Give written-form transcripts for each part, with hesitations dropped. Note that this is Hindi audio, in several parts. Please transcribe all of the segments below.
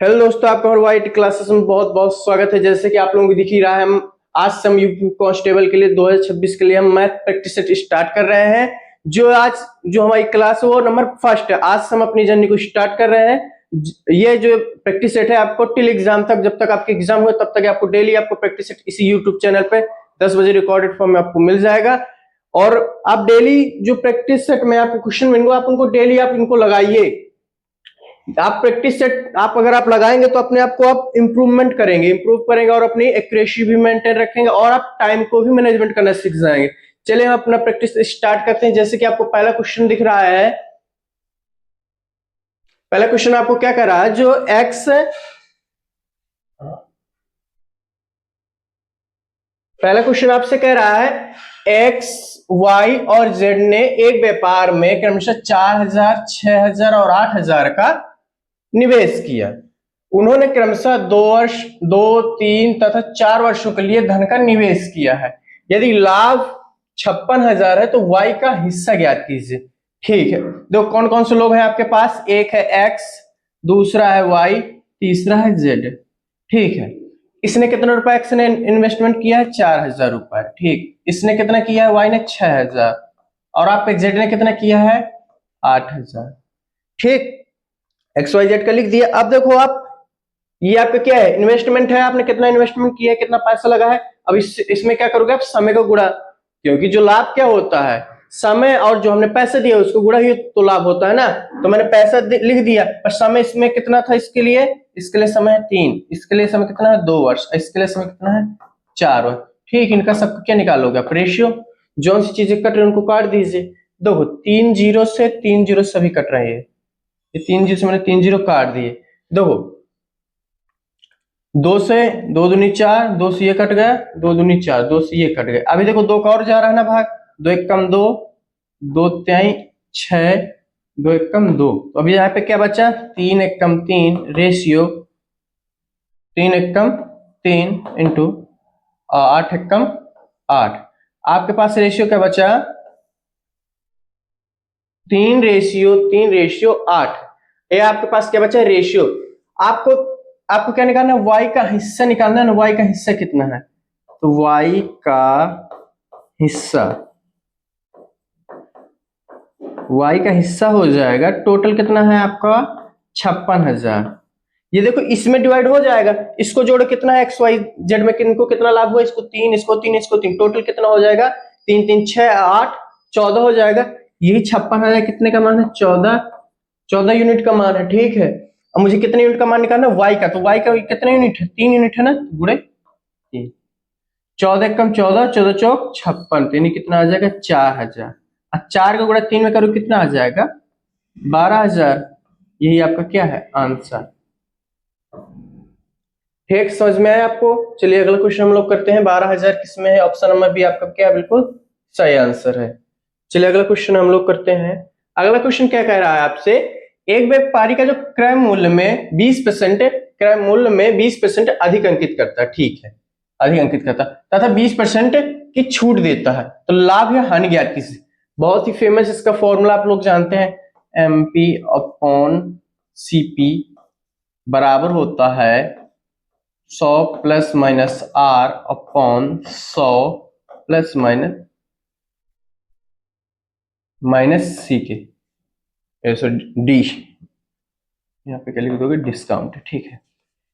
हेलो दोस्तों, आपका हमारे वाइट क्लासेस में बहुत बहुत स्वागत है। जैसे कि आप लोगों को दिख ही रहा है, हम आज से हम यूपी कांस्टेबल के लिए 2026 के लिए हम मैथ प्रैक्टिस सेट स्टार्ट कर रहे हैं। जो हमारी क्लास है वो नंबर फर्स्ट है। आज से हम अपनी जर्नी को स्टार्ट कर रहे हैं। ये जो प्रैक्टिस सेट है आपको टिल एग्जाम तक, जब तक आपके एग्जाम हो तब तक आपको डेली आपको प्रैक्टिस सेट इसी यूट्यूब चैनल पे 10 बजे रिकॉर्डेड फॉर्म में आपको मिल जाएगा। और आप डेली जो प्रैक्टिस सेट में आपको क्वेश्चन मिलेंगे आप उनको डेली आप इनको लगाइए। आप प्रैक्टिस सेट अगर आप लगाएंगे तो अपने आप को आप इंप्रूव करेंगे और अपनी एक्यूरेसी भी मेंटेन रखेंगे और आप टाइम को भी मैनेजमेंट करना सीख जाएंगे। चलिए हम अपना प्रैक्टिस स्टार्ट करते हैं। जैसे कि आपको पहला क्वेश्चन दिख रहा है, पहला क्वेश्चन आपको क्या कर रहा है, जो एक्स पहला क्वेश्चन आपसे कह रहा है एक्स वाई और जेड ने एक व्यापार में क्रमशः 4000, 6000 और 8000 का निवेश किया। उन्होंने क्रमशः 2 वर्ष, 2, 3 तथा 4 वर्षों के लिए धन का निवेश किया है। यदि लाभ 56,000 है तो वाई का हिस्सा ज्ञात कीजिए। ठीक है, देखो कौन कौन से लोग हैं आपके पास। एक है एक्स, दूसरा है वाई, तीसरा है जेड। ठीक है, इसने कितना रुपए एक्स ने इन्वेस्टमेंट किया है, 4000 रुपए। ठीक, इसने कितना किया है, वाई ने 6000, और आप जेड ने कितना किया है, 8000। ठीक, एक्स वाई जेड का लिख दिया। अब देखो आप, ये आपका क्या है, इन्वेस्टमेंट है। आपने कितना इन्वेस्टमेंट किया है, कितना पैसा लगा है। अब इसमें क्या करोगे आप, समय का गुणा, क्योंकि जो लाभ क्या होता है, समय और जो हमने पैसे दिए उसको गुणा ही तो लाभ होता है ना। तो मैंने पैसा लिख दिया, पर समय इसमें कितना था, इसके लिए समय है 3, इसके लिए समय कितना है 2 वर्ष, इसके लिए समय कितना है 4 वर्ष। ठीक, इनका सबका क्या निकालोगे आप, रेशियो। जो सी चीजें कट रही उनको काट दीजिए। देखो 3 जीरो से 3 जीरो सभी कट रहे हैं, ये 3 जीरो से मैंने 3 जीरो काट दिए। देखो 2 से 2 दूनी 4, 2 से ये कट गया, 2 दूनी 4, 2 से ये कट गया। अभी देखो 2 का और जा रहा है ना भाग, 2 एक कम 2, 2 त्याई 6, 2 एक कम 2। तो अभी यहाँ पे क्या बचा, 3 एक कम 3 रेशियो, 3 एक कम 3 इंटू 8 एक कम 8। आपके पास रेशियो क्या बचा, 3 रेशियो 8। ये आपके पास क्या बचा, रेशियो। आपको आपको क्या निकालना है, y का हिस्सा निकालना है ना। y का हिस्सा कितना है, तो y का हिस्सा, y का हिस्सा हो जाएगा, टोटल कितना है आपका 56,000। ये देखो इसमें डिवाइड हो जाएगा, इसको जोड़ो कितना है, एक्स वाई जेड में किनको कितना लाभ हुआ, इसको 3, इसको 3, इसको 3, टोटल कितना हो जाएगा, 3 3 6 8 14 हो जाएगा। यही 56,000 कितने का मान है, 14 यूनिट का मान है। ठीक है, अब मुझे कितने यूनिट का मान निकालना है, y का। तो y का कितना यूनिट है, 3 यूनिट है ना, गुणे 3, 14 कम 14, 14 चौक 56, तो कितना आ जाएगा 4000। अब 4 का गुणा 3 में करो कितना आ जाएगा, 12,000। यही आपका क्या है, आंसर। ठीक, समझ में आया आपको। चलिए अगला क्वेश्चन हम लोग करते हैं। 12,000 किसमें है, ऑप्शन नंबर बी आपका क्या है, बिल्कुल सही आंसर है। चलिए अगला क्वेश्चन हम लोग करते हैं। अगला क्वेश्चन क्या कह रहा है आपसे, एक व्यापारी का जो क्रय मूल्य में 20% अधिक अंकित करता है। ठीक है, अधिक अंकित करता तथा 20% की छूट देता है, तो लाभ या हानि ज्ञात कीजिए। बहुत ही फेमस इसका फॉर्मूला आप लोग जानते हैं, MP अपॉन CP बराबर होता है 100 plus minus R upon 100 plus minus C के डी। यहाँ पे क्या लिख दोगे, डिस्काउंट। ठीक है,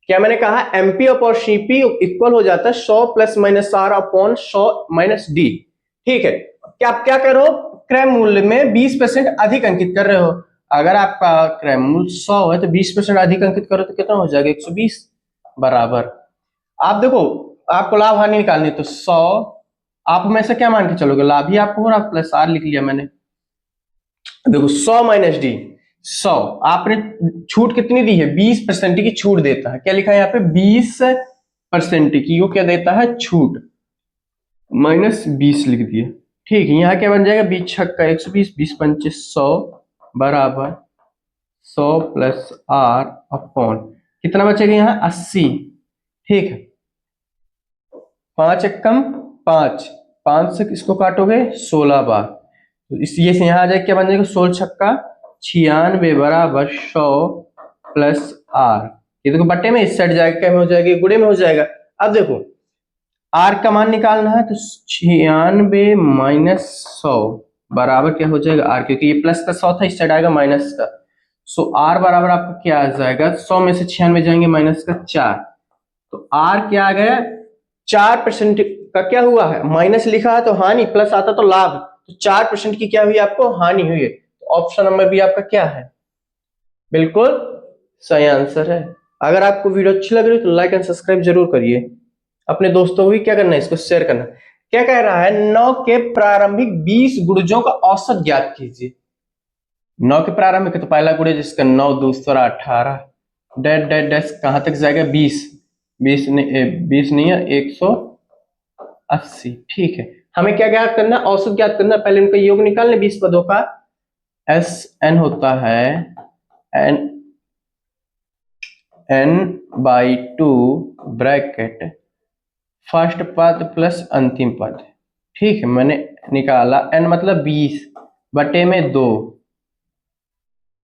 क्या मैंने कहा, एमपी अपॉन सीपी इक्वल हो जाता है 100 plus minus R upon 100 minus D. ठीक है, क्या आप क्या करो, क्रय मूल्य में 20% अधिक अंकित कर रहे हो। अगर आपका क्रय मूल्य 100 है तो 20% अधिक अंकित करो तो कितना हो जाएगा, 120 बराबर। आप देखो आपको लाभ हानि निकालनी है, तो 100 आप में से क्या मान के चलोगे, लाभ ही आपको हो रहा, प्लस आर लिख लिया मैंने। देखो 100 माइनस डी 100, आपने छूट कितनी दी है, 20% की छूट देता है। क्या लिखा है यहाँ पे, 20% की वो क्या देता है, छूट, माइनस 20 लिख दिया। ठीक है, यहाँ क्या बन जाएगा, 20 छक्का 120, 20 पंचे 100 बराबर 100 प्लस आर अपॉन कितना बचेगा यहाँ 80। ठीक है, 5 एक कम 5, 5 से इसको काटोगे 16 बार, तो इस ये से यहाँ आ जाएगा, क्या बन जाएगा, 16 छक्का 96 बराबर 100 प्लस आर ये देखो बट्टे में इस साइड जाएगा, क्या में हो जाएगा, गुड़े में हो जाएगा। अब देखो आर का मान निकालना है तो 96 माइनस 100 बराबर क्या हो जाएगा आर, क्योंकि ये प्लस का 100 था, इस साइड आएगा माइनस का। सो आर बराबर आपका क्या आ जाएगा, 100 में से 96 जाएंगे माइनस का 4, तो आर क्या आ गया 4% का क्या हुआ है, माइनस लिखा है तो हानि, प्लस आता तो लाभ, तो 4% की क्या हुई आपको हानि हुई है। तो ऑप्शन नंबर बी आपका क्या है, बिल्कुल सही आंसर है। अगर आपको वीडियो अच्छी लग रही है तो लाइक एंड सब्सक्राइब जरूर करिए, अपने दोस्तों को भी क्या करना है, इसको शेयर करना। क्या कह रहा है, 9 के प्रारंभिक 20 गुणजों का औसत ज्ञात कीजिए। 9 के प्रारंभिक तो पहला गुण है जिसका 9 दूसरा 18, डेट डेट डेट कहां तक जाएगा 20, 20 नहीं है 180। ठीक है, हमें क्या ज्ञात करना, औसत ज्ञात करना। पहले उनका योग निकालने 20 पदों का, एस एन होता है एन बाई 2 ब्रैकेट फर्स्ट पद प्लस अंतिम पद। ठीक है, मैंने निकाला n मतलब 20 बटे में 2,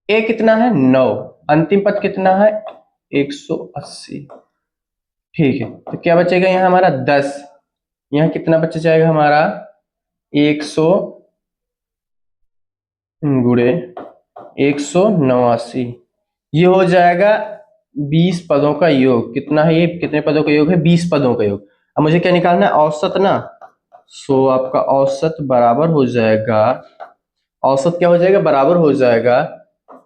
ए कितना है 9, अंतिम पद कितना है 180। ठीक है, तो क्या बचेगा यहाँ हमारा 10, यहाँ कितना बच जाएगा हमारा 100 गुणे 189, ये हो जाएगा 20 पदों का योग। कितना है ये, कितने पदों का योग है, 20 पदों का योग। अब मुझे क्या निकालना है, औसत ना। सो आपका औसत बराबर हो जाएगा, औसत क्या हो जाएगा, बराबर हो जाएगा,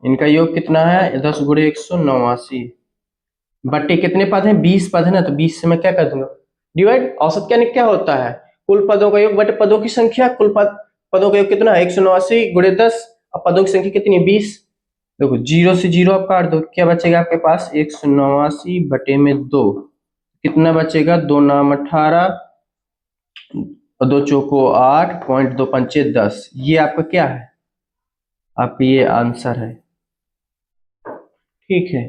इनका योग कितना है 10 गुणे 189 बट्टे कितने पद हैं 20 पद है ना, तो 20 से मैं क्या कर दूंगा डिवाइड। औसत क्या होता है, कुल पदों का योग बटे पदों की संख्या। कुल पदों का योग कितना है 189 गुणे 10, अब पदों की संख्या कितनी 20। देखो 0 से 0 आप काट दो, क्या बचेगा आपके पास 189 बटे में 2, कितना बचेगा 2 नाम 18 और 2 चौको 8 पॉइंट 2 पंचे 10। ये आपका क्या है, आपका ये आंसर है। ठीक है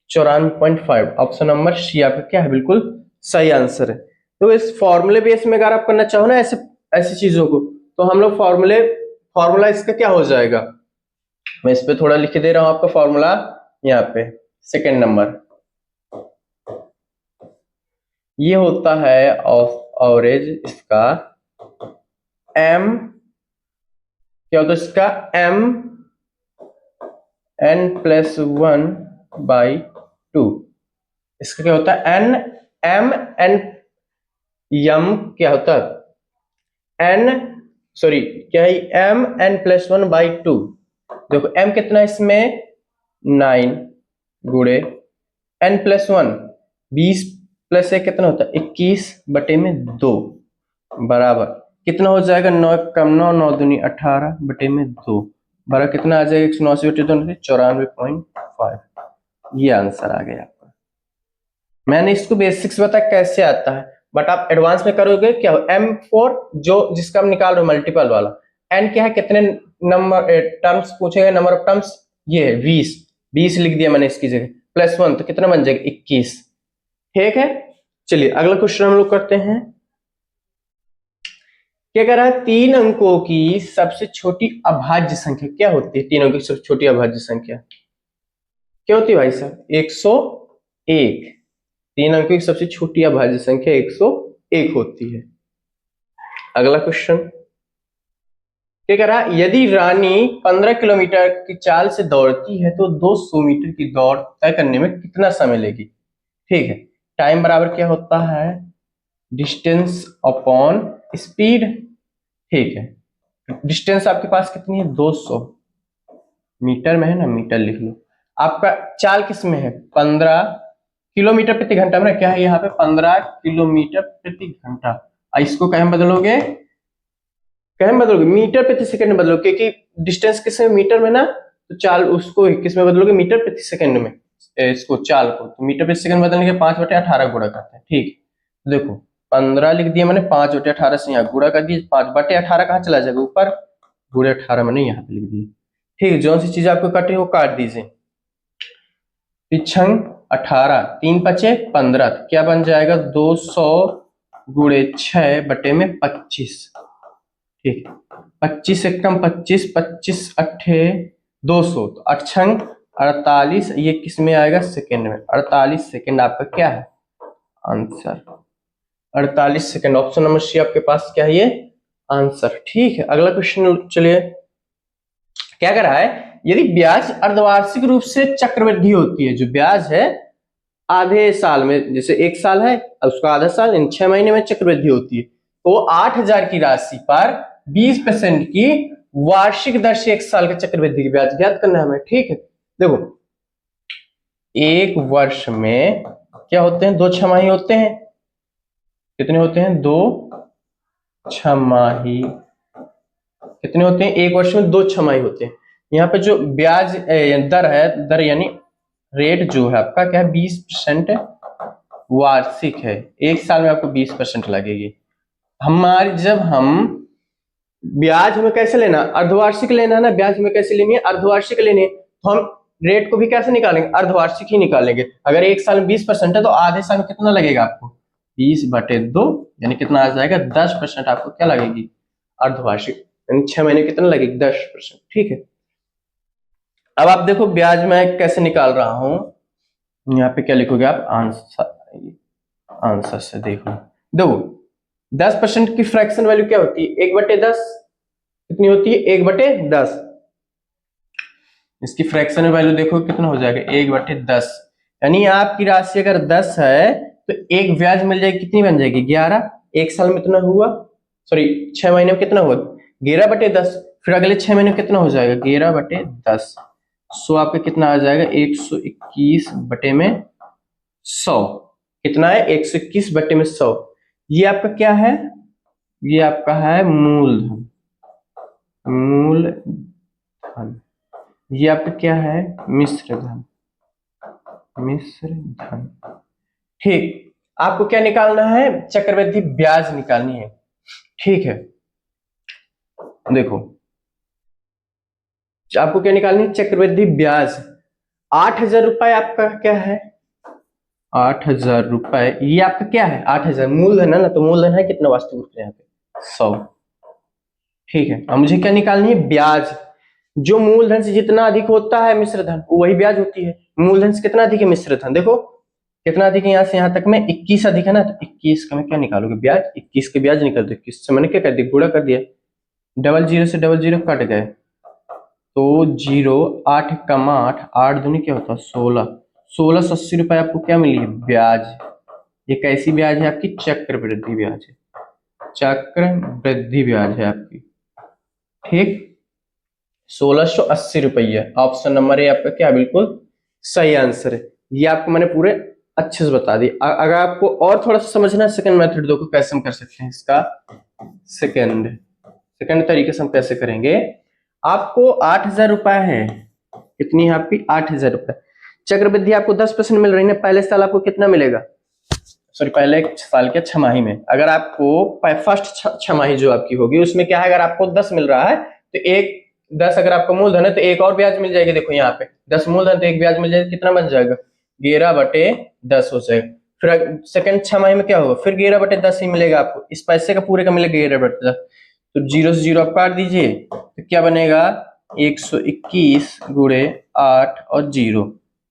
94.5, ऑप्शन नंबर सी आपका क्या है, बिल्कुल सही आंसर है। तो इस फॉर्मूले बेस में अगर आप करना चाहो ना ऐसे ऐसी चीजों को, तो हम लोग फॉर्मूला इसका क्या हो जाएगा, मैं इस पे थोड़ा लिख दे रहा हूं आपका फॉर्मूला यहाँ पे। सेकेंड नंबर ये होता है एवरेज, इसका m क्या होता है, इसका m n+1 बाई 2, इसका क्या होता है n m n यम क्या होता है n, सॉरी क्या है m n+1 बाई 2। देखो m कितना है इसमें 9 गुणे n+1 20 प्लस 1 कितना होता है 21 बटे में 2 बराबर कितना हो जाएगा 9 कम 9 9 दूनी 18 बटे में 2 बराबर कितना आ जाएगा 189 बटे 2 94.5। ये आंसर आ गया आपका। मैंने इसको बेसिक्स बताया कैसे आता है, बट आप एडवांस में करोगे क्या हो M4 जो जिसका हम निकाल रहे हो मल्टीपल वाला, n क्या है कितने नंबर टर्म्स पूछेगा, नंबर ऑफ टर्म्स ये है 20 लिख दिया मैंने इसकी जगह, +1 तो कितना बन जाएगा 21। ठीक है, चलिए अगला क्वेश्चन हम लोग करते हैं। क्या कह रहा है, 3 अंकों की सबसे छोटी अभाज्य संख्या क्या होती है, 3 अंकों की सबसे छोटी अभाज्य संख्या क्या होती है भाई साहब 101। 3 अंकों की सबसे छोटी अभाज्य संख्या 101 होती है। अगला क्वेश्चन क्या कह रहा है, यदि रानी 15 किलोमीटर की चाल से दौड़ती है तो 200 मीटर की दौड़ तय करने में कितना समय लेगी। ठीक है, टाइम बराबर क्या होता है डिस्टेंस अपॉन स्पीड। ठीक है, डिस्टेंस आपके पास कितनी है 200, मीटर में है ना, मीटर लिख लो। आपका चाल किस में है 15 किलोमीटर प्रति घंटा में, क्या है यहाँ पे 15 किलोमीटर प्रति घंटा। इसको कहें बदलोगे मीटर प्रति सेकंड में बदलोगे, क्योंकि डिस्टेंस किस में मीटर में ना, तो चाल उसको किस में बदलोगे मीटर प्रति सेकंड में, इसको चाल को तो मीटर प्रति सेकंड बदलने के 5/18 गुणा करते हैं। ठीक, देखो 15 लिख दिया मैंने, 5/18 से यहाँ गुणा कर दिए, 5/18 कहाँ चला जाएगा ऊपर, गुणे 18 मैंने यहाँ पे लिख दिया। ठीक, जो सी चीज आपको काटे वो काट दीजिए, पिछंग 18 3 पचे 15, तो क्या बन जाएगा 200 गुणे 6 बटे में 25। ठीक, 25 से कम 25 25 अट्ठे 200, तो 8 छंग 48, ये किस में आएगा, सेकेंड में। 48 सेकेंड आपका क्या है answer, 48 second. Option number C आपके पास क्या है, ये आंसर। ठीक है, अगला क्वेश्चन चलिए। क्या कर रहा है, यदि ब्याज अर्धवार्षिक रूप से चक्रवृद्धि होती है, जो ब्याज है आधे साल में, जैसे एक साल है उसका आधा साल इन 6 महीने में चक्रवृद्धि होती है, तो 8,000 की राशि पर 20% की वार्षिक दर से एक साल के चक्रवृद्धि की ब्याज ज्ञात करना है हमें। ठीक है, देखो एक वर्ष में क्या होते हैं, 2 छमाही होते हैं। कितने होते हैं, 2 छमाही। कितने होते हैं, एक वर्ष में 2 छमाही होते हैं। यहाँ पे जो ब्याज दर है, दर यानी रेट जो है आपका क्या है, 20% वार्षिक है। एक साल में आपको 20% लगेगी। हमारी जब हम ब्याज हमें कैसे लेना, अर्धवार्षिक लेना है ना, ब्याज हमें कैसे लेनी है, अर्धवार्षिक लेनी है, तो हम रेट को भी कैसे निकालेंगे, अर्धवार्षिक ही निकालेंगे। अगर एक साल में 20% है तो आधे साल में कितना लगेगा आपको, 20/2, यानी कितना आ जाएगा, 10% आपको क्या लगेगी, अर्धवार्षिक, यानी 6 महीने कितना लगेगी, 10%। ठीक है, अब आप देखो ब्याज मैं कैसे निकाल रहा हूं, यहाँ पे क्या लिखोगे आप, आंसर से देखो। 10% की फ्रैक्शन वैल्यू क्या होती है, 1/10। कितनी होती है, 1/10। इसकी फ्रैक्शन वैल्यू देखो कितना हो जाएगा, 1/10। यानी आपकी राशि अगर 10 है तो एक ब्याज मिल जाएगी, कितनी बन जाएगी, 11। एक साल में कितना हुआ, सॉरी 6 महीने में कितना हुआ, 11/10। फिर अगले 6 महीने में कितना हो जाएगा, 11/10। सो आपका कितना आ जाएगा, 121/100। कितना है, 121/100। ये आपका क्या है, ये आपका है मूलधन। मूलधन ये आपका क्या है, मिश्र धन। मिश्र धन। ठीक, आपको क्या निकालना है, चक्रवृद्धि ब्याज निकालनी है। ठीक है, देखो आपको क्या निकालनी है, चक्रवृद्धि ब्याज। 8,000 रुपए आपका क्या है, 8,000 रुपए, ये आपका क्या है, 8,000 मूलधन है ना, तो मूलधन है कितना वास्तविक रूप से यहाँ पे, 100। ठीक है, अब मुझे क्या निकालनी है, ब्याज। जो मूलधन से जितना अधिक होता है मिश्र धन, वही ब्याज होती है। मूलधन से कितना अधिक है मिश्र धन, देखो कितना अधिक है, यहाँ से यहाँ तक में 21 अधिक है ना, तो 21 का मैं क्या निकालोगे, ब्याज। 21 के ब्याज निकल दो, 21 से मैंने क्या कर दिया, गुणा कर दिया। 00 से 00 कट गए तो 0, 8 कमा 8, 8 दूनी क्या होता है, 16। 1680 रुपए आपको क्या मिली है, ब्याज। ये कैसी ब्याज है आपकी, चक्रवृद्धि ब्याज है, चक्रवृद्धि ब्याज है आपकी। ठीक, 1680 रुपये। ऑप्शन नंबर ए आपका क्या, बिल्कुल सही आंसर है। ये आपको मैंने पूरे अच्छे से बता दी। अगर आपको और थोड़ा सा समझना है, सेकंड मेथड देखो कैसे हम कर सकते हैं इसका। सेकंड तरीके से हम कैसे करेंगे, आपको 8,000 रुपए है, कितनी है आपकी, 8,000 रुपए। चक्रवृद्धि आपको 10% मिल रही है, पहले साल आपको कितना मिलेगा, सॉरी पहले साल के छमाही में। अगर आपको फर्स्ट छमाही जो आपकी होगी उसमें क्या है, अगर आपको 10 मिल रहा है तो एक 10 अगर आपका मूलधन है तो एक और ब्याज मिल जाएगी। देखो यहाँ पे 10 मूलधन तो एक ब्याज मिल जाएगा, कितना बन जाएगा, 11/10 हो जाएगा। फिर सेकंड छमाही में क्या होगा, फिर 11/10 ही मिलेगा आपको, इस पैसे का पूरे का मिलेगा 11/10। तो 0 से 0 आप काट दीजिए तो क्या बनेगा, 121 गुणे 8 और 0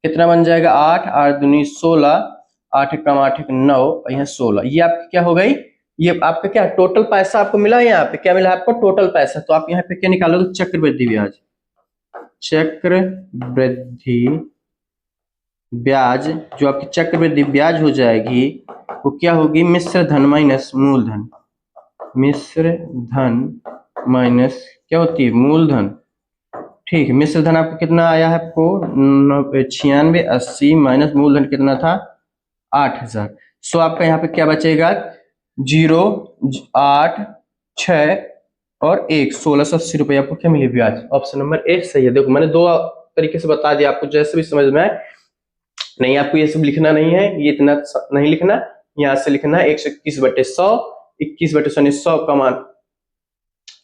कितना बन जाएगा, 8, 8 दूनी 16, 8 कम 8 9 और यहाँ 16। ये आपकी क्या हो गई, ये आपका क्या टोटल पैसा आपको मिला, यहाँ पे क्या मिला आपको, टोटल पैसा। तो आप यहाँ पे क्या निकालोगे, चक्रवृद्धि ब्याज। चक्रवृद्धि ब्याज जो आपकी चक्रवृद्धि ब्याज हो जाएगी वो क्या होगी, मिश्र धन माइनस मूलधन। मिश्र धन माइनस क्या होती है, मूलधन। ठीक है, मिश्र धन आपको कितना आया है, आपको 9680 माइनस मूलधन कितना था, 8,000। सो आपका यहाँ पे क्या बचेगा, 0, 8, 6 और 1, 1680 रुपये आपको क्या मिली, ब्याज। ऑप्शन नंबर ए सही है। देखो मैंने दो तरीके से बता दिया आपको, जैसे भी समझ में आए। नहीं आपको ये सब लिखना नहीं है, ये इतना नहीं लिखना, यहाँ से लिखना है 121/100। 21/100 का मान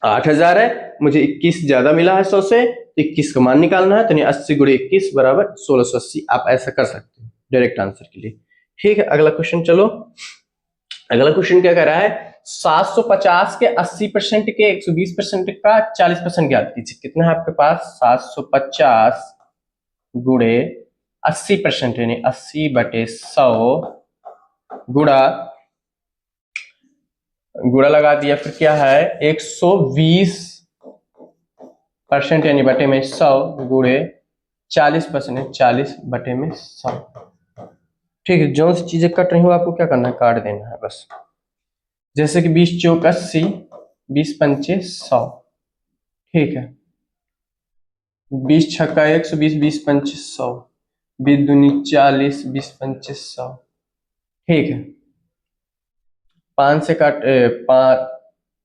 8,000 है, मुझे 21 ज्यादा मिला है 100 से, तो 21 का मान निकालना है। तो 80 गुणे 21 बराबर 1680। आप ऐसा कर सकते हो डायरेक्ट आंसर के लिए। ठीक है, अगला क्वेश्चन चलो। अगला क्वेश्चन क्या कर रहा है, 750 के 80% के 120% का 40% ज्ञात कीजिए। कितना है आपके पास, 750 गुणे 80% यानी 80/100 गुणा लगा दिया, फिर क्या है 120% यानी बटे में 100 गुणे 40% 40/100। ठीक है, जो सी चीजें कट रही हो आपको क्या करना है, काट देना है बस। जैसे कि 20 चौक 80, 20 पंचे 100। ठीक है, 20 छक्का 120, 20 पंचे 100, 20 दूनी 40, 20 पंचे 100। ठीक है, 5 से काट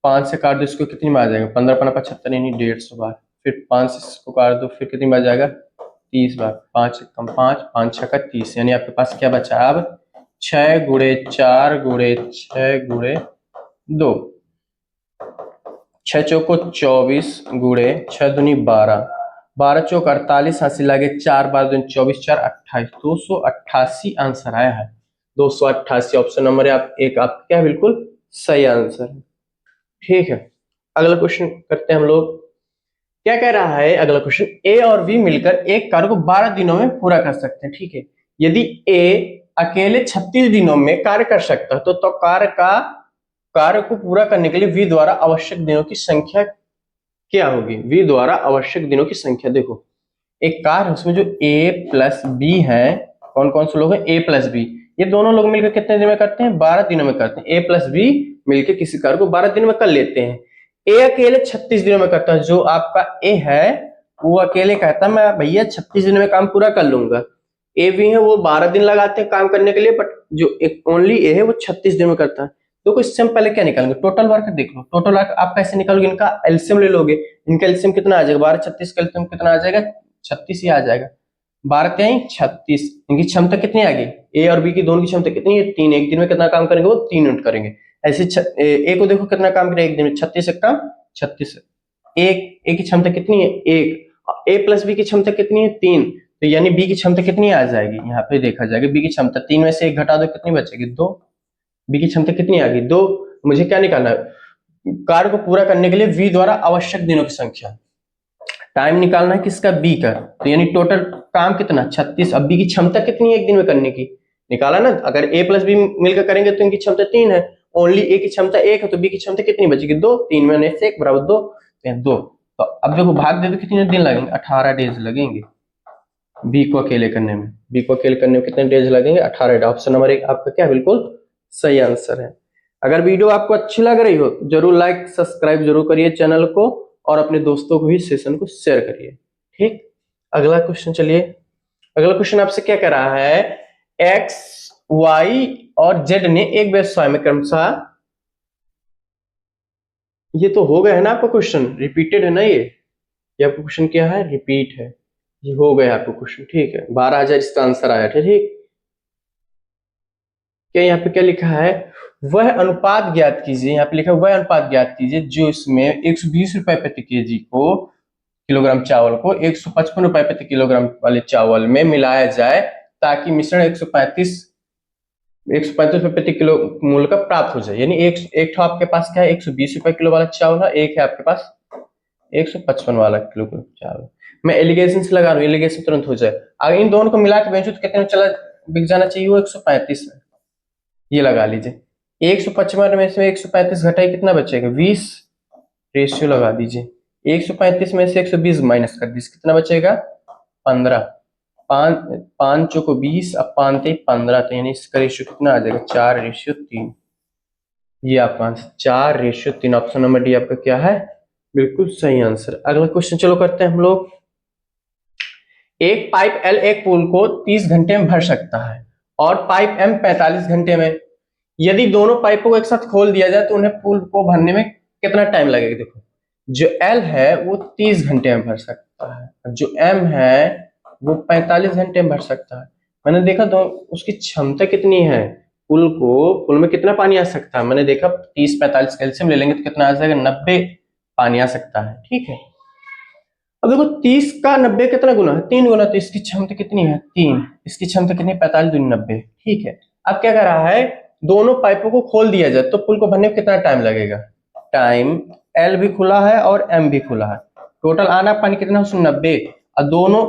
5 से काट दो इसको, कितनी बार आ जाएगा, 15×5 = 75 यानी 150 बार। फिर 5 से इसको काट दो, फिर कितनी बार जाएगा, 30 बार। 5 से कम 5, 5 छक्का 30, यानी आपके पास क्या बचा अब 6 गुणे 4 गुणे 6 गुणे 2, 6 चौको 24 गुणे 6 दूनी 12, 12 चौक 48, हासिल लागे 4 बार 24, 4 28, 288 आंसर आया है। 288 ऑप्शन नंबर आप एक आपका क्या बिल्कुल सही आंसर है। ठीक है, अगला क्वेश्चन करते हैं हम लोग। क्या कह रहा है अगला क्वेश्चन, ए और बी मिलकर एक कार्य को 12 दिनों में पूरा कर सकते हैं। ठीक है, यदि ए अकेले 36 दिनों में कार्य कर सकता है तो कार्य को पूरा करने के लिए वी द्वारा आवश्यक दिनों की संख्या क्या होगी। वी द्वारा आवश्यक दिनों की संख्या, देखो एक कार्य है उसमें जो ए प्लस बी है, कौन कौन से लोग हैं, ए प्लस बी, ये दोनों लोग मिलकर कितने दिन में करते हैं, 12 दिनों में करते हैं। ए प्लस बी मिलकर किसी कार्य को 12 दिन में कर लेते हैं। ए अकेले 36 दिनों में करता है, जो आपका ए है वो अकेले कहता है मैं भैया 36 दिन में काम पूरा कर लूंगा। ए भी है वो 12 दिन लगाते हैं काम करने के लिए, बट जो एक ओनली ए है वो 36 दिन में करता है। तो इससे हम पहले क्या निकालेंगे, टोटल वर्क देख लो। टोटल वर्क आप कैसे निकालोगे, इनका एलसीएम ले लोगे। इनका एलसीएम कितना आ जाएगा, 12 36 का एलसीएम कितना आ जाएगा, 36 ही आ जाएगा। 12 3 36, इनकी क्षमता कितनी आ गई, ए और बी की दोनों की क्षमता कितनी है, 3। एक दिन में कितना काम करेंगे, वो 3 यूनिट करेंगे। ऐसे ए को देखो कितना काम करेगा एक दिन में, 36 से काम 36। ए की क्षमता कितनी है 1, ए प्लस बी की क्षमता कितनी है 3, तो यानी बी की क्षमता कितनी आ जाएगी, यहाँ पे देखा जाएगा बी की क्षमता 3 में से 1 घटा दो कितनी बचेगी 2। बी की क्षमता कितनी आ गई 2। मुझे क्या निकालना है, कार्य को पूरा करने के लिए वी द्वारा आवश्यक दिनों की संख्या। टाइम निकालना है किसका, बी का, तो यानी टोटल काम कितना 36। अब बी की क्षमता कितनी है एक दिन में करने की, निकाला ना। अगर ए प्लस बी मिलकर करेंगे तो इनकी क्षमता 3 है, ओनली ए की क्षमता 1 है, तो बी की क्षमता कितनी बचेगी 2। 3 में से 1 बराबर 2, 2। तो अब देखो भाग दे दो, कितने दिन लगेंगे, 18 डेज लगेंगे बी को अकेले करने में। बी को अकेले करने में कितने डेज लगेंगे, 18 डेज। ऑप्शन नंबर 1 आपका क्या बिल्कुल सही आंसर है। अगर वीडियो आपको अच्छी लग रही हो तो जरूर लाइक सब्सक्राइब जरूर करिए चैनल को, और अपने दोस्तों को भी सेशन को शेयर करिए। ठीक, अगला क्वेश्चन चलिए। अगला क्वेश्चन आपसे क्या कह रहा है, एक्स वाई और जेड ने एक व्यवसाय में क्रमशः, ये तो हो गया है ना आपका क्वेश्चन, रिपीटेड है ना ये आपका क्वेश्चन क्या है, रिपीट है, ये हो गया आपका क्वेश्चन। ठीक है, 12,000 इसका आंसर आया था। ठीक, क्या यहाँ पे क्या लिखा है, वह अनुपात ज्ञात कीजिए, यहाँ पे लिखा है वह अनुपात ज्ञात कीजिए जो इसमें 120 रुपए प्रति केजी को किलोग्राम चावल को 155 रुपए प्रति किलोग्राम वाले चावल में मिलाया जाए, ताकि मिश्रण 135 रुपए प्रति किलो मूल्य का प्राप्त हो जाए। यानी एक आपके पास क्या है, 120 रुपए किलो वाला चावल है, एक है आपके पास 155 वाला किलो चावल। मैं एलिगेशन से लगा रहा हूँ, एलिगेशन तुरंत हो जाए। अगर इन दोनों को मिला के बेचो तो कितने में चला बिक जाना चाहिए, वो 135 में, ये लगा लीजिए। 155 में से 135 घटाई कितना बचेगा 20, रेशियो लगा दीजिए। 135 में से 120 माइनस कर दीजिए, कितना बचेगा 15। 5 को 20, अब 5 15, तो यानी इसका रेशियो कितना आ जाएगा 4:3। ये आपका आंसर 4:3। ऑप्शन नंबर डी आपका क्या है बिल्कुल सही आंसर। अगला क्वेश्चन चलो करते हैं हम लोग। एक पाइप एल एक पुल को 30 घंटे में भर सकता है और पाइप एम 45 घंटे में। यदि दोनों पाइपों को एक साथ खोल दिया जाए तो उन्हें पुल को भरने में कितना टाइम लगेगा। देखो जो एल है वो 30 घंटे में भर सकता है, जो एम है वो 45 घंटे में भर सकता है। मैंने देखा तो उसकी क्षमता कितनी है, पुल में कितना पानी आ सकता है, मैंने देखा 30 45 कैल्शियम ले लेंगे तो कितना आ जाएगा 90 पानी आ सकता है। ठीक है, अब देखो 30 का 90 कितना गुना है 3 गुना, तो इसकी क्षमता कितनी है 3, इसकी क्षमता कितनी 45 दूनी 90। ठीक है, अब क्या कर रहा है, दोनों पाइपों को खोल दिया जाए तो पुल को भरने में कितना टाइम लगेगा। टाइम एल भी खुला है और एम भी खुला है, टोटल आना पानी कितना है 90, और दोनों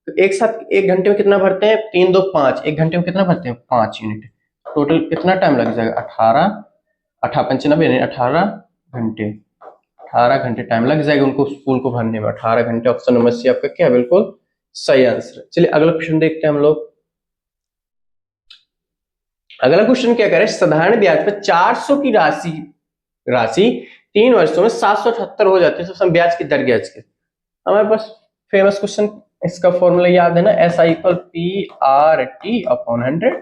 तो एक साथ 1 घंटे में कितना भरते हैं, 3 2 5, 1 घंटे में कितना भरते हैं, 5 यूनिट। टोटल कितना टाइम लग जाएगा, 18 नहीं 18 घंटे, 18 घंटे टाइम लग जाएगा उनको स्पूल को भरने में। 18 घंटे, ऑप्शन नंबर सी आपका क्या है, बिल्कुल सही आंसर। चलिए अगला क्वेश्चन देखते हैं हम लोग। अगला क्वेश्चन क्या कह रहे हैं, साधारण ब्याज पर 400 की राशि राशि 3 वर्षों में 778 हो जाती है, तो ब्याज की दर ब्याज की। हमारे पास फेमस क्वेश्चन, इसका फॉर्मूला याद है ना, SI = PRT/100।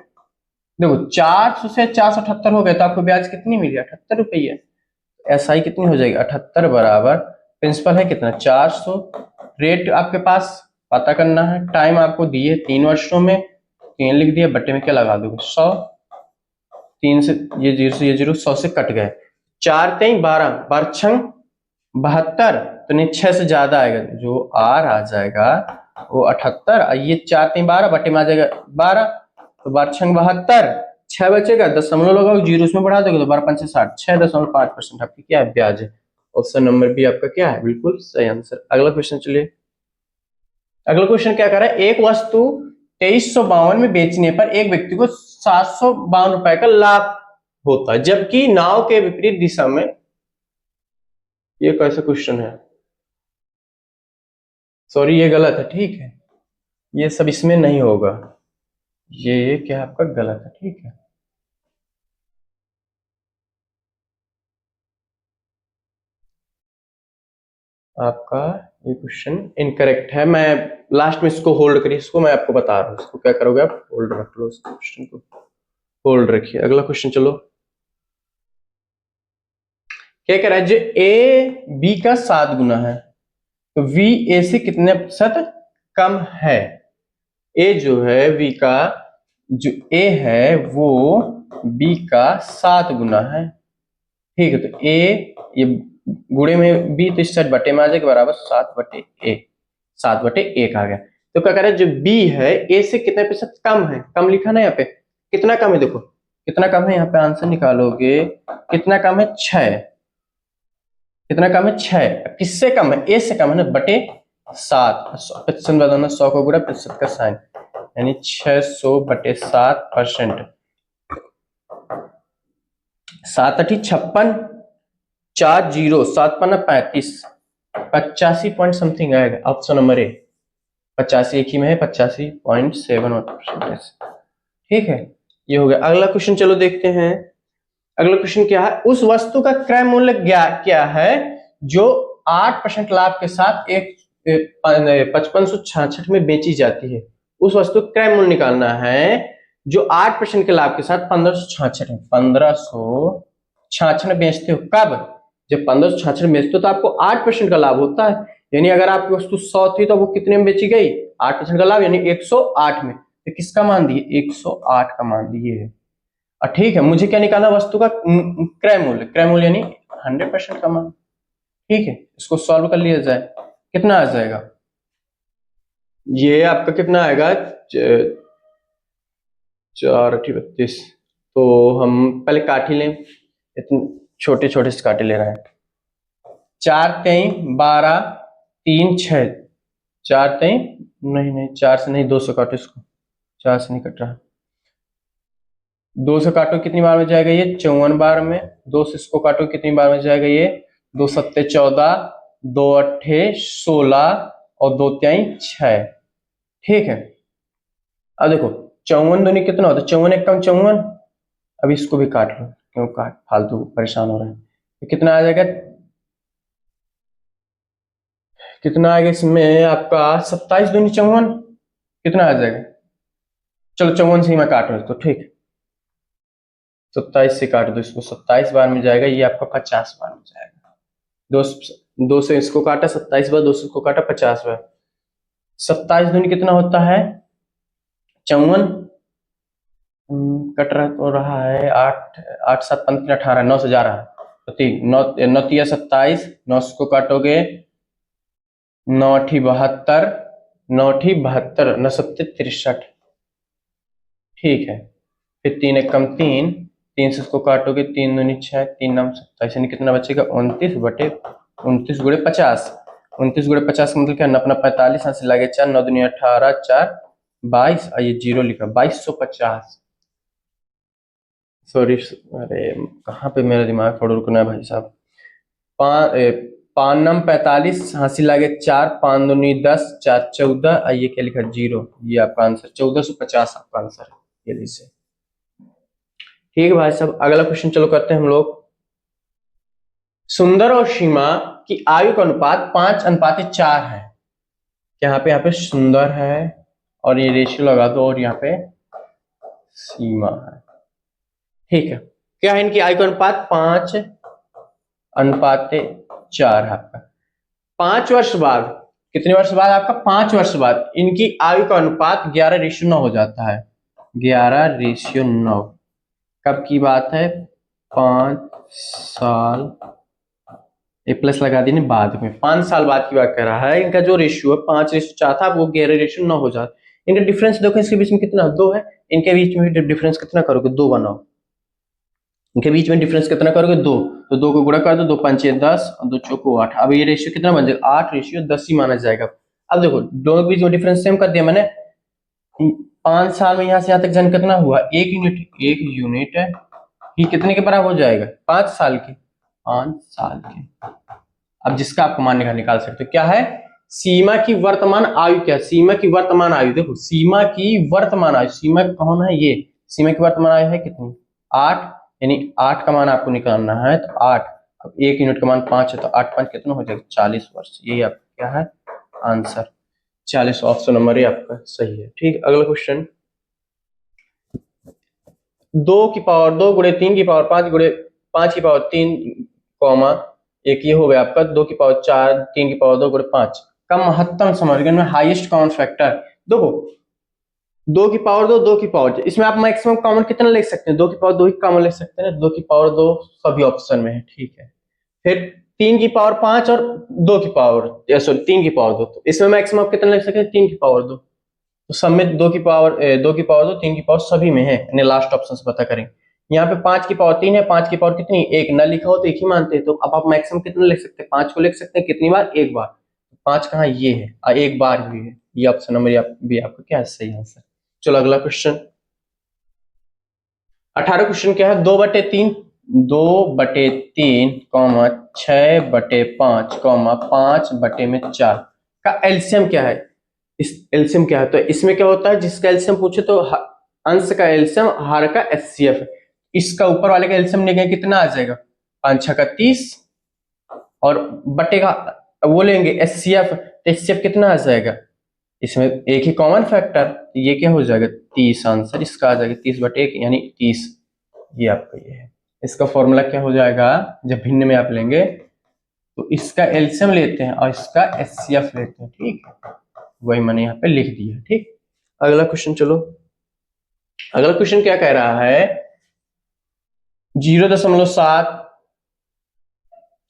देखो 400 से 478 हो गए तो आपको ब्याज कितनी मिली, 78 रुपये। SI कितनी हो जाएगी, 78 बराबर प्रिंसिपल है कितना, 400। रेट आपके पास पता करना है, टाइम आपको दिए 3 वर्षों में, 3 लिख दिया, बट्टे में क्या लगा दोगे, 100। 3 से ये 0 से ये 0, 100 से कट गए। 4 3 12, 12 6 72, तो नहीं 6 से ज्यादा आएगा, जो R आ जाएगा वो 78। ये 4 3 12, बटे में आ जाएगा 12, तो 12 6 72, 6 बचेगा, दशमलव लगाओ, 0 उसमें बढ़ा दोगे तो 12 5 60, 6.5% आपकी क्या है, ब्याज है। ऑप्शन नंबर बी आपका क्या है, बिल्कुल सही आंसर। अगला क्वेश्चन चलिए। अगला क्वेश्चन क्या कर रहा है, एक वस्तु 2352 में बेचने पर एक व्यक्ति को 752 रुपए का लाभ होता है, जबकि नाव के विपरीत दिशा में। ये कैसा क्वेश्चन है, सॉरी ये गलत है, ठीक है, ये सब इसमें नहीं होगा, ये क्या है आपका गलत है, ठीक है। आपका ये क्वेश्चन इनकरेक्ट है। मैं लास्ट में इसको होल्ड करिए, इसको मैं आपको बता रहा हूँ, इसको क्या करोगे आप, होल्ड रख लो, इस क्वेश्चन को होल्ड रखिए। अगला क्वेश्चन चलो, क्या कह रहा है, जो ए बी का 7 गुना है तो वी ए से कितने प्रतिशत कम है। ए जो है वी का, जो ए है वो बी का 7 गुना है, ठीक है। तो ए ये गुणे में बी, तो इस साइड बटे में आ जाएगा, बराबर 7/1, 7/1 आ गया। तो क्या कह रहा है, जो बी है ए से कितने प्रतिशत कम है, कम लिखा ना यहाँ पे, कितना कम है, देखो कितना कम है, यहाँ पे आंसर निकालोगे, कितना कम है, 6। कितना कम है, 6। किससे कम है, ए से कम है ना, बटे 7, प्रतिशत बताना, 100 को गुणा प्रतिशत का साइन, यानी 600/7%। 7 8 56, 4 0, 7 5 35, 85 पॉइंट समथिंग आएगा, ऑप्शन नंबर ए। 85 एक ही में है, 85.7%, ठीक है। ये हो गया। अगला क्वेश्चन चलो देखते हैं। अगला क्वेश्चन क्या है, उस वस्तु का क्रय मूल्य क्या है जो 8% लाभ के साथ एक 5566 में बेची जाती है। उस वस्तु का क्रय मूल्य निकालना है जो 8% के लाभ के साथ 1566 है। 1566 में बेचते हो कब, जब 1566 बेचते हो तो आपको 8% का लाभ होता है, यानी अगर आपकी वस्तु 100 थी तो वो कितने में बेची गई, 8% का लाभ, यानी 108 में। तो किसका मान दिए, 108 का मान दिए। ठीक है, मुझे क्या निकालना, वस्तु का क्रय मूल्य, क्रय मूल्य यानी 100% का मान, ठीक है। इसको सॉल्व कर लिया जाए, कितना आ जाएगा, ये आपका कितना आएगा, 4 8 32। तो हम पहले काटी लें, इतने छोटे छोटे से काटे ले रहे हैं। 4 3 12 3 6, 4 3 नहीं 4 से नहीं, 2 से काटो इसको, 4 से नहीं कट रहा, 2 से काटो कितनी बार में जाएगा ये, 54 बार में। 2 से इसको काटो कितनी बार में जाएगा ये, 2 7 14, 2 8 16 और 2 3 6, ठीक है। अब देखो 54 दूनी कितना होता है, 54 1 कम 54। अब इसको भी काट लो, क्यों काट, फालतू परेशान हो रहे हैं। तो कितना आ जाएगा, कितना आएगा इसमें आपका, 27 दूनी 54, कितना आ जाएगा, चलो 54 से ही मैं काट रहा हूं इसको, ठीक। 27 से काट दो इसको, 27 बार में जाएगा, ये आपका 50 बार में जाएगा। 2 से इसको काटा 27 बार, 2 से इसको काटा 50 बार। 27 दूनी कितना होता है, 54, कट रहा है 8 8 7 15 18, 9 से जा रहा है, तो 3 9 9 3 27, 9 को काटोगे 9 8 72, 9 8 72, 9 7 63, ठीक है। फिर 3 1 कम 3, 3 से इसको काटोगे, 3 दूनी 6, 3 9 27, यानी कितना बचेगा, 29 बटे 29 गुणे 50, 29 गुणे 50 का मतलब क्या, 45, यहाँ से लगे 4, 9 दूनी 18, 4 22, और ये 0 लिखा, 2250। सॉरी, अरे कहाँ पे मेरा दिमाग थोड़ा रुकना है भाई साहब। 5 नम 45, हासिल लागे 4, 5 दूनी 10, 4 14, और ये क्या लिखा 0, ये आपका आंसर 1450 आपका आंसर है, ये लीजिए। ठीक है भाई साहब, अगला क्वेश्चन चलो करते हैं हम लोग। सुंदर और सीमा की आयु का अनुपात 5:4 है। यहाँ पे सुंदर है और ये रेशियो लगा दो, और यहाँ पे सीमा है। ठीक है, क्या है इनकी आयु का अनुपात 5:4 है आपका। 5 वर्ष बाद, कितने वर्ष बाद आपका, 5 वर्ष बाद इनकी आयु का अनुपात 11:9 हो जाता है। 11:9 कब की बात है, 5 साल, एक प्लस लगा देने बाद में, 5 साल बाद की बात कर रहा है। इनका जो रेशियो है 5:4 था, वो 11:9 हो जाता है। इनका डिफरेंस देखो, इसके बीच में कितना, 2 है। इनके बीच में डिफरेंस कितना करोगे, 2 बनाओ। इनके बीच में डिफरेंस कितना करोगे, 2, तो 2 को गुणा कर दो, 2 पंचे 10 और 2 चौको 8। अब ये रेशियो कितना बन जाएगा, 8:10 ही माना जाएगा। अब देखो दोनों के बीच में डिफरेंस सेम कर दिया मैंने। 5 साल में यहाँ से यहाँ तक जन कितना हुआ, 1 यूनिट, 1 यूनिट है, ये कितने के बराबर हो जाएगा, 5 साल के, 5 साल के। अब जिसका आपको मान निकाल सकते हो, क्या है, सीमा की वर्तमान आयु, क्या सीमा की वर्तमान आयु, देखो सीमा की वर्तमान आयु, सीमा कौन है, ये सीमा की वर्तमान आयु है कितनी, 8, यानी 8 का मान आपको निकालना है, तो 8, अब 1 यूनिट का मान 5 है, तो 8 5 कितना हो जाएगा, 40 वर्ष। यही आपका क्या है आंसर, 40। ऑप्शन नंबर ए आपका सही है। ठीक, अगला क्वेश्चन, 2 की पावर 2 गुणे 3 की पावर 5 गुणे 5 की पावर 3 कॉमा एक ये हो गया आपका 2 की पावर 4 3 की पावर 2 गुणे 5 का महत्तम समीकरण में हाईएस्ट कॉमन फैक्टर। देखो 2 की पावर 2, 2 की पावर, इसमें आप मैक्सिमम कॉमन कितना ले सकते हैं, 2 की पावर 2 ही कॉमन ले सकते हैं, 2 की पावर 2 सभी ऑप्शन में है। ठीक है, फिर 3 की पावर 5 और 2 की पावर, सॉरी 3 की पावर 2, तो इसमें मैक्सिमम आप कितना ले सकते हैं, 3 की पावर 2, तो सब में 2 की पावर 2 की पावर 2 3 की पावर सभी में है, यानी लास्ट ऑप्शन से पता करें। यहाँ पे 5 की पावर 3 है, 5 की पावर कितनी, 1, न लिखा हो तो एक ही मानते हैं, तो अब आप मैक्सिमम कितना लिख सकते हैं, 5 को लिख सकते हैं, कितनी बार, एक बार। 5 कहाँ, ये है, और एक बार भी है, ये ऑप्शन नंबर भी आपका क्या है, सही आंसर। चलो अगला क्वेश्चन, 18 क्वेश्चन क्या है, 2/3 2/3 कॉमा 6/5 कॉमा 5/4 का एलसीएम क्या है। इस एलसीएम क्या है, तो इसमें क्या होता है, जिसका एलसीएम पूछे तो अंश का एलसीएम, हर का एचसीएफ। इसका ऊपर वाले का एलसीएम लेंगे कितना आ जाएगा, 5 6 का 30, और बटे का वो लेंगे एचसीएफ, तो एचसीएफ कितना आ जाएगा, इसमें एक ही कॉमन फैक्टर, ये क्या हो जाएगा 30, आंसर इसका आ जाएगा 30/1 यानी 30। ये आपका ये है, इसका फॉर्मूला क्या हो जाएगा, जब भिन्न में आप लेंगे तो इसका एलसीएम लेते हैं और इसका एचसीएफ लेते हैं। ठीक है, वही मैंने यहाँ पे लिख दिया। ठीक, अगला क्वेश्चन चलो, अगला क्वेश्चन क्या कह रहा है, 0.7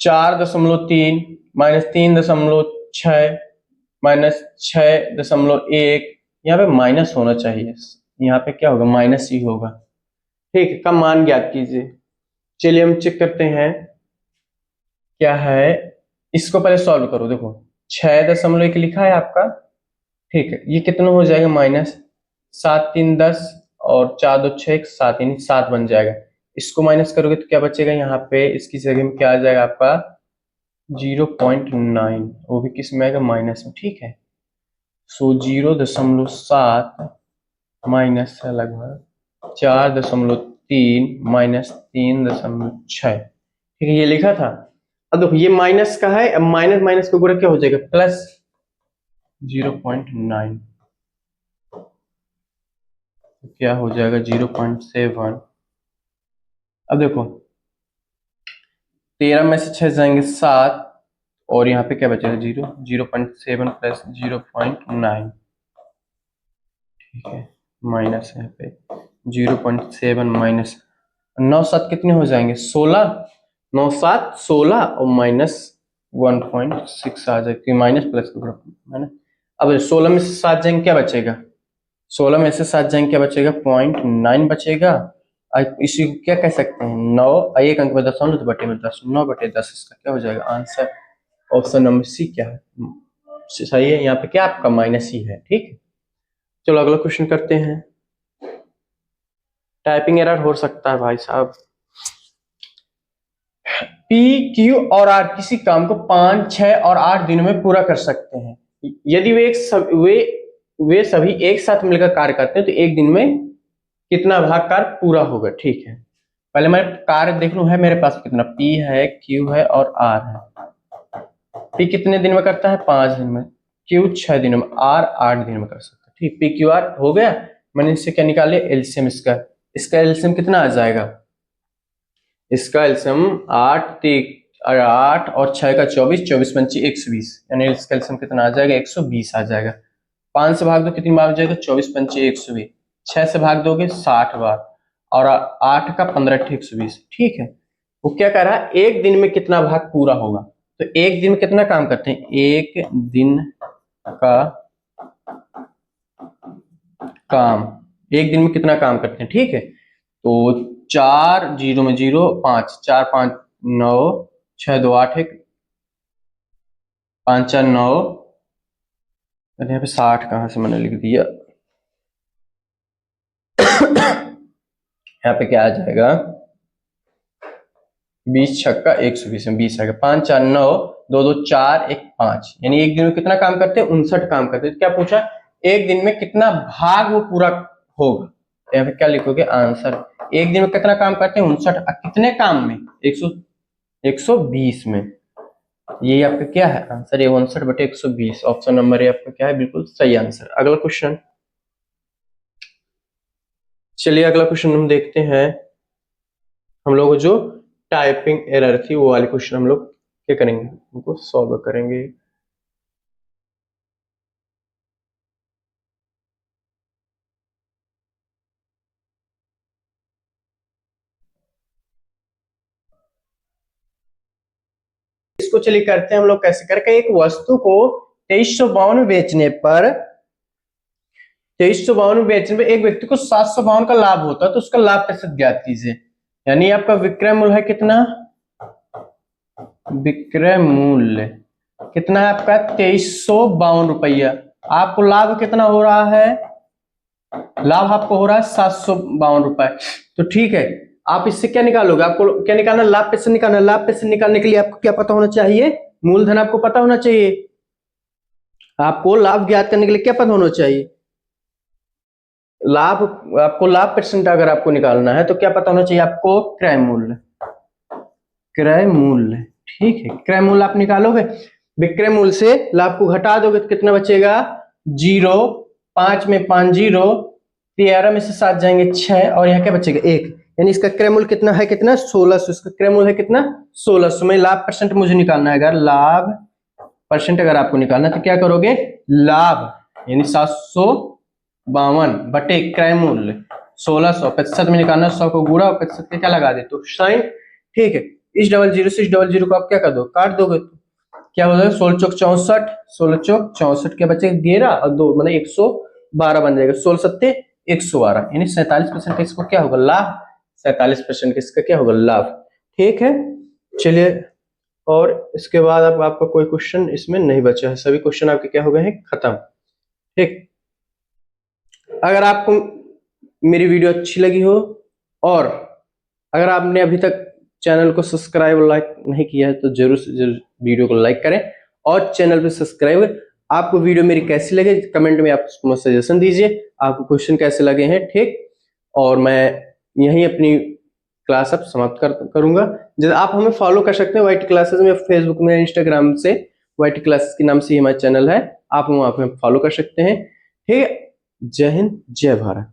4.3 -3.6 -6.1, यहाँ पे माइनस होना चाहिए, यहाँ पे क्या होगा, माइनस ही होगा। ठीक है, का मान ज्ञात कीजिए। चलिए हम चेक करते हैं क्या है, इसको पहले सॉल्व करो। देखो 6.1 लिखा है आपका, ठीक है, ये कितना हो जाएगा, -7 3 10 और 4 2 6 7, यानी 7 बन जाएगा। इसको माइनस करोगे तो क्या बचेगा, यहाँ पे इसकी जगह में क्या आ जाएगा आपका 0.9, वो भी किस में आएगा, माइनस में। ठीक है, सो 0.7 माइनस है लगभग 4.3 -3.6। ठीक है, ये लिखा था। अब देखो ये माइनस का है, अब माइनस माइनस का गुणा क्या हो जाएगा, प्लस 0.9, क्या हो जाएगा 0.7। अब देखो 13 में से 6 जाएंगे 7, और यहाँ पे क्या बचेगा 0.7 प्लस 0.9। ठीक है, माइनस यहाँ पे 0.7 माइनस 9 7 कितने हो जाएंगे, 16, 9 7 16 और माइनस 1.6 आ जाएगा, माइनस प्लस है ना। अब 16 में से 7 जाएंगे क्या बचेगा, 16 में से 7 जाएंगे क्या बचेगा, 0.9 बचेगा। इसी क्या कह सकते हैं, 9 एक अंक में 10 तो बटे में 10, 9/10 इसका क्या हो जाएगा आंसर। ऑप्शन नंबर सी क्या है, सही है। यहाँ पे क्या आपका माइनस ही है, ठीक है। चलो अगला क्वेश्चन करते हैं। टाइपिंग एरर हो सकता है भाई साहब। पी, क्यू और आर किसी काम को 5, 6 और 8 दिनों में पूरा कर सकते हैं यदि वे सभी एक साथ मिलकर कार्य करते हैं तो एक दिन में कितना भाग कार्य पूरा होगा। ठीक है, पहले मैं कार्य देख लूं है मेरे पास कितना, पी है, क्यू है और आर है। पी कितने दिन में करता है, 5 दिन में, क्यू 6 दिनों में, आर 8 दिन में कर सकता है। ठीक, पी क्यू आर हो गया। मैंने इससे क्या निकाले, एलसीएम। इसका एलसीएम कितना आ जाएगा, इसका एलसीएम 8 और 6 का 24, 24 पंची 120, यानी इसका एलसीएम कितना आ जाएगा, 120 आ जाएगा। 5 से भाग दो कितनी बार हो जाएगा, 24 पंची 120। 6 से भाग दोगे 60 बार, और 8 का 15 120। ठीक है, वो क्या कह रहा है, एक दिन में कितना भाग पूरा होगा। तो एक दिन में कितना काम करते हैं, एक दिन का काम, एक दिन में कितना काम करते हैं। ठीक है, तो 4 0 में 0, 5 4 5 9, 6 2 8 1, 5 4 9, यहाँ पे 60 कहां से मैंने लिख दिया। यहाँ पे क्या आ जाएगा, 20 छक्का 120 में 20 आएगा। 5 4 9, 2 2 4 1 5, यानी एक दिन में कितना काम करते हैं, 59 काम करते हैं। क्या पूछा, एक दिन में कितना भाग वो पूरा होगा। यहाँ पे क्या लिखोगे, आंसर एक दिन में कितना काम करते हैं, 59। कितने काम में, 120 में। ये आपका क्या है आंसर, ये 59/120। ऑप्शन नंबर ए आपका क्या है, बिल्कुल सही आंसर। अगला क्वेश्चन, चलिए अगला क्वेश्चन हम देखते हैं। हम लोग जो टाइपिंग एरर थी वो वाली क्वेश्चन हम लोग क्या करेंगे, उनको सॉल्व करेंगे। इसको चलिए करते हैं हम लोग कैसे करके। एक वस्तु को 2352 बेचने पर 2352 बेचने पर एक व्यक्ति को 752 का लाभ होता है, तो उसका लाभ प्रतिशत ज्ञात कीजिए। यानी आपका विक्रय मूल्य है कितना, विक्रय मूल्य कितना है आपका, 2352 रुपया। आपको लाभ कितना हो रहा है, लाभ आपको हो रहा है 752 रुपए। तो ठीक है, आप इससे क्या निकालोगे, आपको क्या निकालना, लाभ प्रतिशत निकालना। लाभ प्रतिशत निकालने के लिए आपको क्या पता होना चाहिए, मूलधन आपको पता होना चाहिए। आपको लाभ ज्ञात करने के लिए क्या पता होना चाहिए, लाभ, आपको लाभ प्रतिशत अगर आपको निकालना है तो क्या पता होना चाहिए आपको, क्रय मूल्य। क्रय मूल्य, ठीक है, क्रय मूल्य आप निकालोगे। विक्रय मूल्य से लाभ को घटा दोगे तो कितना बचेगा, 0, 5 में 5 0, 13 में से 7 जाएंगे 6, और यहाँ क्या बचेगा 1। यानी इसका क्रय मूल्य कितना है, कितना 1600। इसका क्रय मूल्य है कितना 1600 में लाभ परसेंट मुझे निकालना है। अगर लाभ परसेंट अगर आपको निकालना है तो क्या करोगे, लाभ यानी 752 बटे क्रय मूल्य 1600, प्रतिशत में निकालना, 100 को गुणा और प्रतिशत के क्या लगा दे तो साइन। ठीक है, इस 00 से इस 00 को आप क्या कर दो, काट दोगे तो क्या हो जाएगा, 16 चौक 64, 16 चौक 64 क्या बचेगा 11 और 2 मतलब 112 बन जाएगा। 16 सत्ते 112, यानी 47% इसको क्या होगा, लाभ। 47% इसका क्या होगा, लाभ। ठीक है, चलिए, और इसके बाद अब आपका कोई क्वेश्चन इसमें नहीं बचा है, सभी क्वेश्चन आपके क्या हो गए हैं, खत्म। ठीक, अगर आपको मेरी वीडियो अच्छी लगी हो और अगर आपने अभी तक चैनल को सब्सक्राइब और लाइक नहीं किया है तो जरूर से जरूर वीडियो को लाइक करें और चैनल पे सब्सक्राइब करें। आपको वीडियो मेरी कैसी लगे कमेंट में आप सजेशन दीजिए, आपको क्वेश्चन कैसे लगे हैं। ठीक, और मैं यहीं अपनी क्लास अब समाप्त करूंगा। जैसे आप हमें फॉलो कर सकते हैं वाईटी क्लासेस में, फेसबुक में, इंस्टाग्राम से वाईटी क्लासेस के नाम से हमारा चैनल है, आप वहां पे फॉलो कर सकते हैं। ठीक है, जय हिंद, जय भारत।